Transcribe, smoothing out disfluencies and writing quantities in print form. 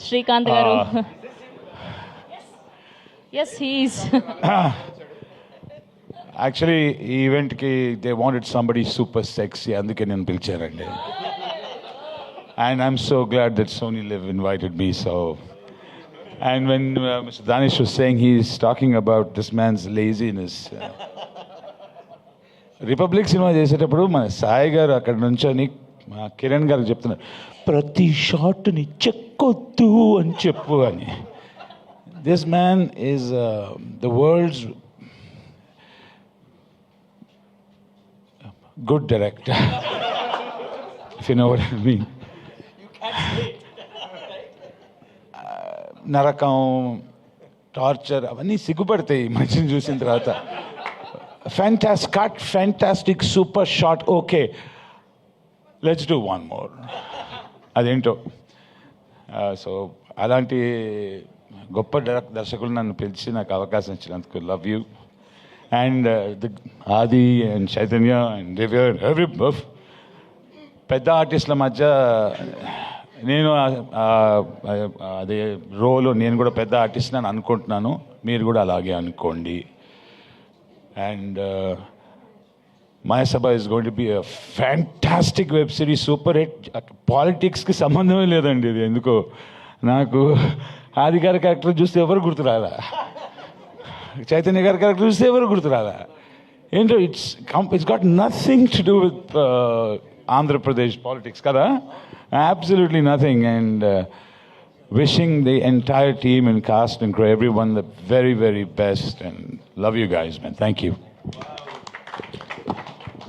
Srikanth garu. Yes, he is. Actually ఈ ఈవెంట్కి they wanted somebody super sexy, అందుకే నేను పిలిచారండి. And I'm so glad that Sony Liv invited me. So and when mister Danish was saying he is talking about this man's laziness, Republic cinema చేసేటప్పుడు మన సాయి గారు అక్కడ నుంచొని మా కిరణ్ గారికి చెప్తున్నారు, ప్రతి షాట్ని చెక్కొద్దు అని చెప్పు అని. This man is the world's good director, if you know what I mean. నరకం, టార్చర్ అవన్నీ సిగ్గుపడతాయి మనిషిని చూసిన తర్వాత. Fantastic super shot, okay let's do one more, అదేంటో. సో అలాంటి గొప్ప దర్శకులు నన్ను పిలిచి నాకు అవకాశం ఇచ్చినందుకు love you. And Adi and Chaitanya and Divya and every పెద్ద ఆర్టిస్టుల మధ్య నేను అదే రోల్, నేను కూడా పెద్ద ఆర్టిస్ట్ అని అనుకుంటున్నాను, మీరు కూడా అలాగే అనుకోండి. And Mahasabha is going to be a fantastic web series, super hit. పాలిటిక్స్కి సంబంధమే లేదండి ఇది. ఎందుకో నాకు ఆది గారి క్యారెక్టర్ చూస్తే ఎవరు గుర్తురాలా, చైతన్య గారి క్యారెక్టర్ చూస్తే ఎవరు గుర్తురాలా. ఏంటో it's got nothing to do with Andhra Pradesh politics కదా, absolutely nothing. And wishing the entire team and cast and crew, everyone the very, very best, and love you guys, man. Thank you.